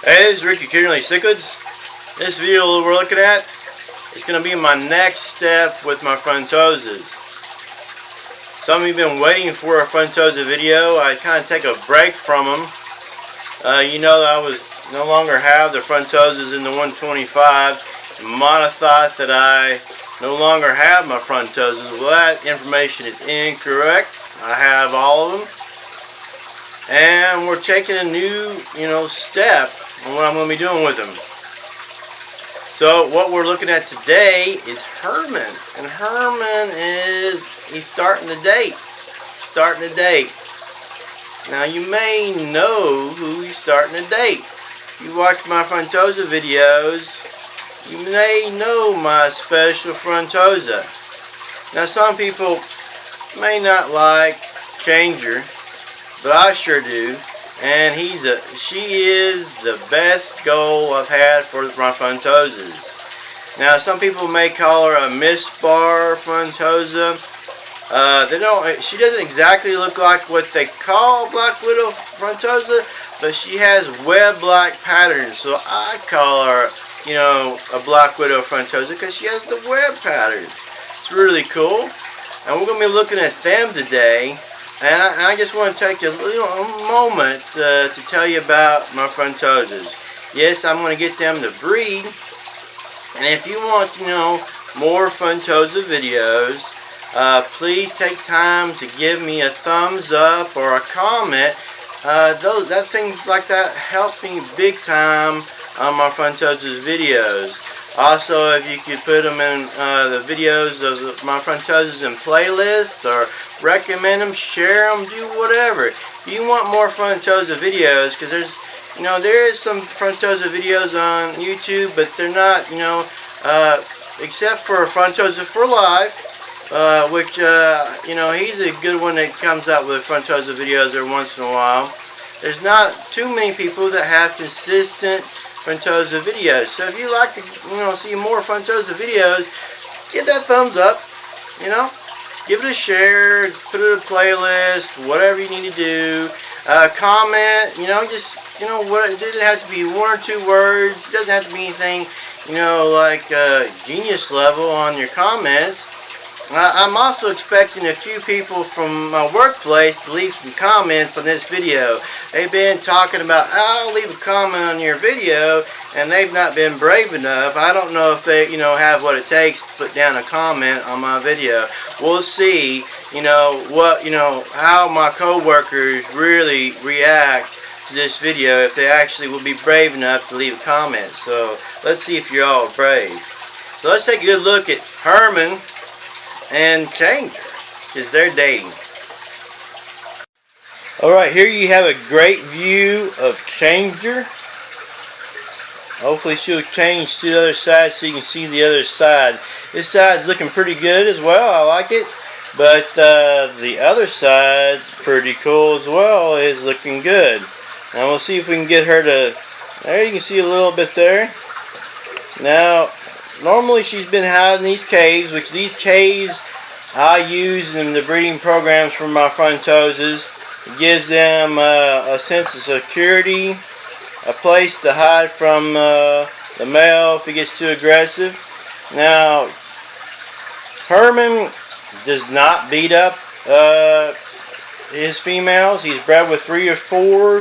Hey, this is Ricky cichlids. This video we're looking at is going to be my next step with my frontosas. Some of you have been waiting for a frontosa video. I kind of take a break from them. You know that I was no longer have the frontosas in the 125. Might have thought that I no longer have my frontosas. Well, that information is incorrect. I have all of them. And we're taking a new, step on what I'm going to be doing with them. So what we're looking at today is Herman. And Herman he's starting to date. Now you may know who he's starting to date. If you watch my frontosa videos, you may know my special frontosa. Now some people may not like Changer, but I sure do, and she is the best goal I've had for my frontosas. Now some people may call her a misbar frontosa. She doesn't exactly look like what they call Black Widow frontosa, but she has web-like patterns, so I call her, a Black Widow frontosa because she has the web patterns. It's really cool, and we're going to be looking at them today. And I just want to take a moment to tell you about my frontosas. Yes, I'm going to get them to breed. And if you want to know more frontosa videos, please take time to give me a thumbs up or a comment. Things like that help me big time on my frontosas videos. Also, if you could put them in the videos of my frontosas in playlists, or recommend them, share them, do whatever. If you want more frontosa videos, because there is some frontosa videos on YouTube, but they're not, except for Frontosa for Life, which, he's a good one that comes out with frontosa videos every once in a while. There's not too many people that have consistent frontosa videos. So if you like to see more frontosa videos, give that thumbs up, give it a share, put it in a playlist, whatever you need to do. Comment, what, it doesn't have to be one or two words, it doesn't have to be anything like genius level on your comments. I'm also expecting a few people from my workplace to leave some comments on this video. They've been talking about, I'll leave a comment on your video, and they've not been brave enough. I don't know if they, have what it takes to put down a comment on my video. We'll see, how my co-workers really react to this video, if they actually will be brave enough to leave a comment. So let's see if you're all brave. So let's take a good look at Herman and Changer, because they're dating. Alright, here you have a great view of Changer. Hopefully she'll change to the other side so you can see the other side. This side's looking pretty good as well, I like it. But the other side's pretty cool as well, it's looking good. Now we'll see if we can get her to, there you can see a little bit there. Now, normally she's been hiding these caves, which these caves I use in the breeding programs for my frontosas. It gives them a sense of security, a place to hide from the male if he gets too aggressive. Now, Herman does not beat up his females. He's bred with 3 or 4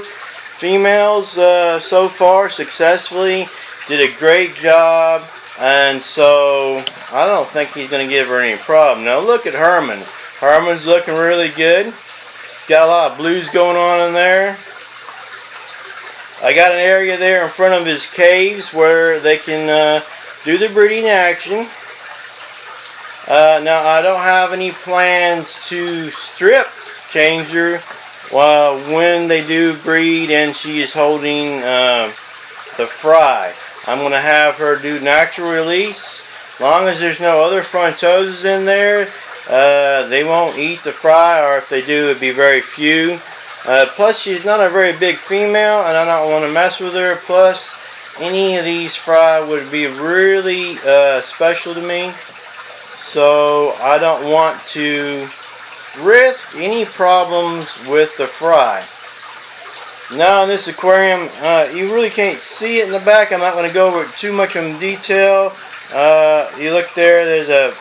females so far successfully. Did a great job. And so, I don't think he's going to give her any problem. Now look at Herman. Herman's looking really good. Got a lot of blues going on in there. I got an area there in front of his caves where they can do the breeding action. Now I don't have any plans to strip Changer when they do breed and she is holding the fry. I'm going to have her do natural release. As long as there's no other frontosas in there, they won't eat the fry, or if they do, it'd be very few. Plus, she's not a very big female, and I don't want to mess with her. Plus, any of these fry would be really special to me. So, I don't want to risk any problems with the fry. Now in this aquarium, you really can't see it in the back. I'm not going to go over too much in detail. You look there, there's a,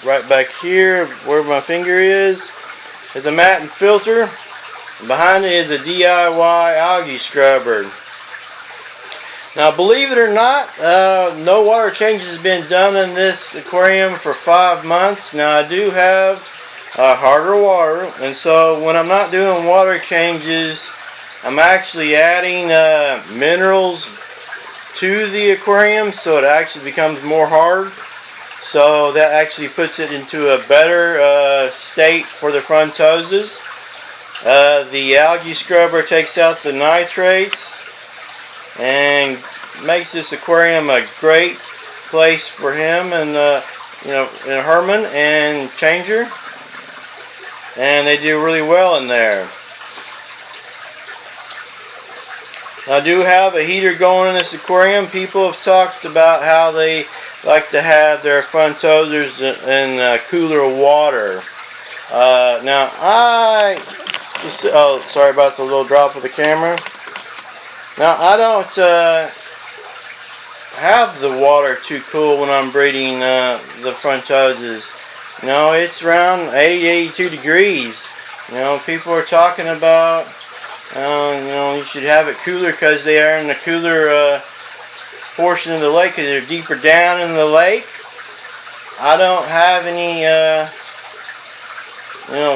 right back here where my finger is, there's a mat and filter. Behind it is a DIY algae scrubber. Now believe it or not, no water changes has been done in this aquarium for 5 months. Now I do have harder water, and so when I'm not doing water changes, I'm actually adding minerals to the aquarium, so it actually becomes more hard. So that actually puts it into a better state for the frontosas. The algae scrubber takes out the nitrates and makes this aquarium a great place for him and and Herman and Changer, and they do really well in there. I do have a heater going in this aquarium. People have talked about how they like to have their frontosas in cooler water. Now oh, sorry about the little drop of the camera. Now I don't have the water too cool when I'm breeding the frontosas. You know, it's around 80 to 82 degrees. You know, people are talking about you should have it cooler because they are in the cooler portion of the lake because they're deeper down in the lake. I don't have any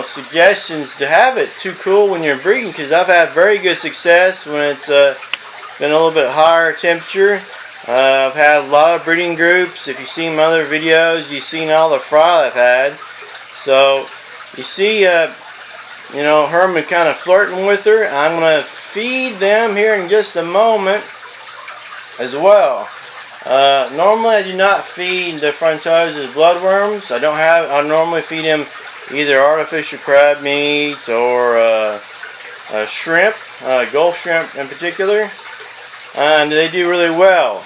suggestions to have it too cool when you're breeding, because I've had very good success when it's been a little bit higher temperature. I've had a lot of breeding groups. If you've seen my other videos, you've seen all the fry I've had. So you see Herman kind of flirting with her. I'm going to feed them here in just a moment as well. Normally I do not feed the frontosas bloodworms. I normally feed them either artificial crab meat or shrimp, Gulf shrimp in particular, and they do really well.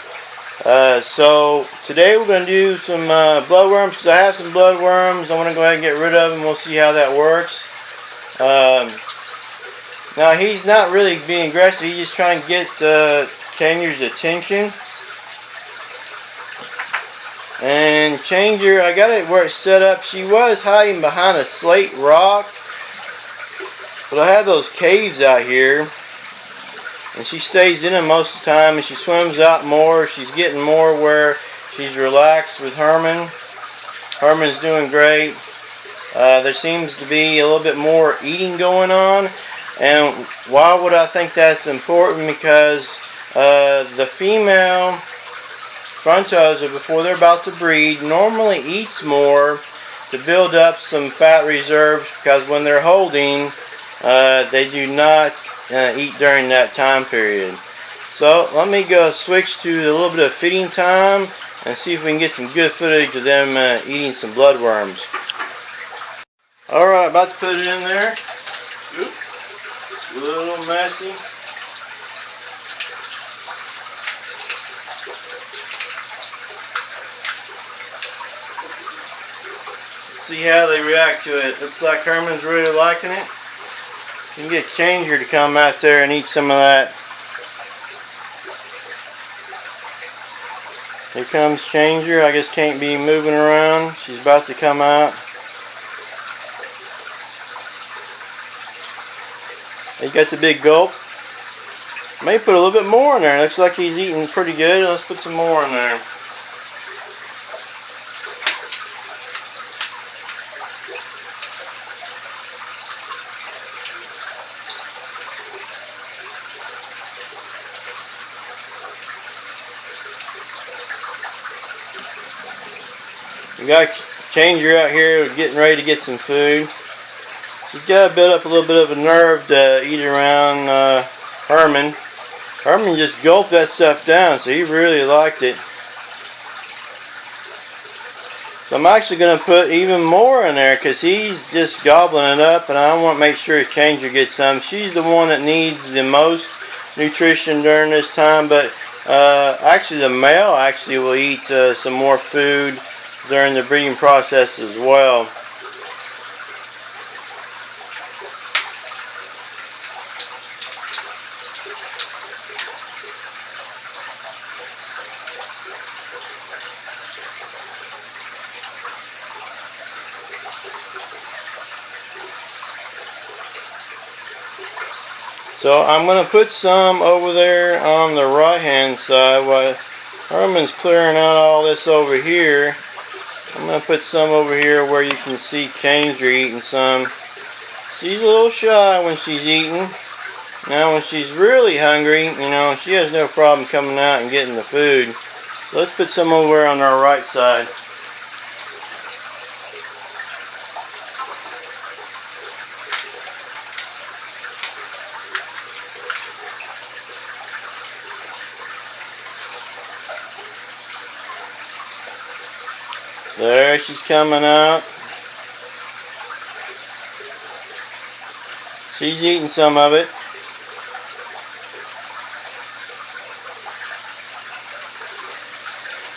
So today we're going to do some bloodworms, because I have some bloodworms. I want to go ahead and get rid of them. We'll see how that works. Now he's not really being aggressive. He's just trying to get Changer's attention. And Changer, I got it where it's set up. She was hiding behind a slate rock, but I have those caves out here, and she stays in them most of the time, and she swims out more. She's getting more where she's relaxed with Herman. Herman's doing great. There seems to be a little bit more eating going on. And why would I think that's important? Because the female frontosa, before they're about to breed, normally eats more to build up some fat reserves, because when they're holding, they do not eat during that time period. So let me go switch to a little bit of feeding time and see if we can get some good footage of them eating some bloodworms. Alright, about to put it in there. Oops. A little messy. See how they react to it. Looks like Herman's really liking it. You can get Changer to come out there and eat some of that. Here comes Changer. I just can't be moving around. She's about to come out. You got the big gulp. May put a little bit more in there. Looks like he's eating pretty good. Let's put some more in there. We got Changer out here getting ready to get some food. He's got to build up a little bit of a nerve to eat around Herman. Herman just gulped that stuff down, so he really liked it. So I'm actually going to put even more in there, because he's just gobbling it up, and I want to make sure Changer gets some. She's the one that needs the most nutrition during this time, but actually the male actually will eat some more food during the breeding process as well. So I'm going to put some over there on the right hand side while Herman's clearing out all this over here. I'm going to put some over here where you can see Canger eating some. She's a little shy when she's eating. Now when she's really hungry, you know, she has no problem coming out and getting the food. So let's put some over on our right side. There she's coming out. She's eating some of it.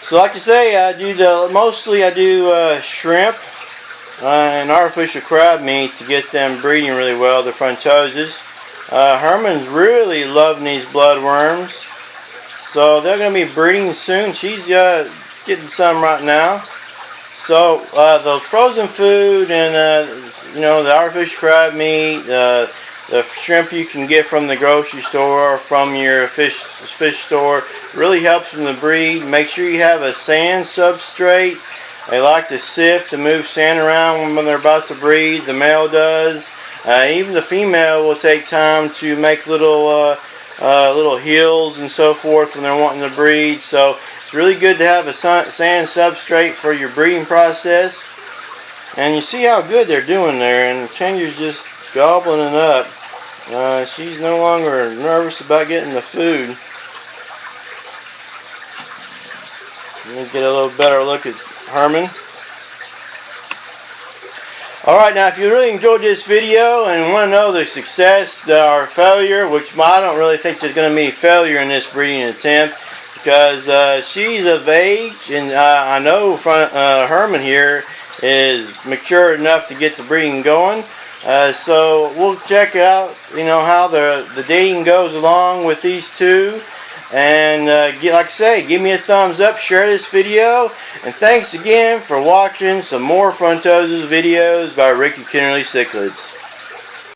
So like I say, mostly I do shrimp and artificial crab meat to get them breeding really well, the frontosas. Herman's really loving these bloodworms. So they're going to be breeding soon. She's getting some right now. So the frozen food and you know, the artificial crab meat, the shrimp you can get from the grocery store or from your fish store really helps them to breed. Make sure you have a sand substrate. They like to sift to move sand around when they're about to breed. The male does. Even the female will take time to make little hills and so forth when they're wanting to breed. So it's really good to have a sand substrate for your breeding process. And you see how good they're doing there, and Changer's just gobbling it up. She's no longer nervous about getting the food. Let me get a little better look at Herman. Alright, now if you really enjoyed this video and want to know the success or failure, which I don't really think there's going to be failure in this breeding attempt, because she's of age, and I know Herman here is mature enough to get the breeding going. So we'll check out, you know, how the dating goes along with these two. And like I say, give me a thumbs up, share this video, and thanks again for watching some more Frontosas videos by Ricky Kennerly Cichlids.